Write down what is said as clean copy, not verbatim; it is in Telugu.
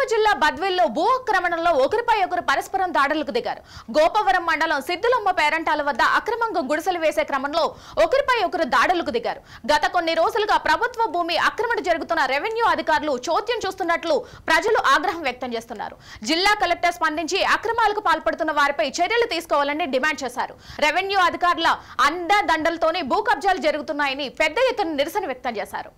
కర్నూలు జిల్లా బద్వేల్లో భూ ఆక్రమణలో ఒకరిపై ఒకరు పరస్పరం దాడులకు దిగారు. గోపవరం మండలం సిద్దులమ్మ పేరంటాల వద్ద అక్రమంగా గుడిసెలు వేసే క్రమంలో ఒకరిపై ఒకరు దాడులకు దిగారు. గత కొన్ని రోజులుగా ప్రభుత్వ భూమి ఆక్రమణ జరుగుతున్న రెవెన్యూ అధికారులు చోద్యం చూస్తున్నట్లు ప్రజలు ఆగ్రహం వ్యక్తం చేస్తున్నారు. జిల్లా కలెక్టర్ స్పందించి అక్రమాలకు పాల్పడుతున్న వారిపై చర్యలు తీసుకోవాలని డిమాండ్ చేశారు. రెవెన్యూ అధికారుల అండదండలతోనే భూ కబ్జాలు జరుగుతున్నాయని పెద్ద ఎత్తున నిరసన వ్యక్తం చేశారు.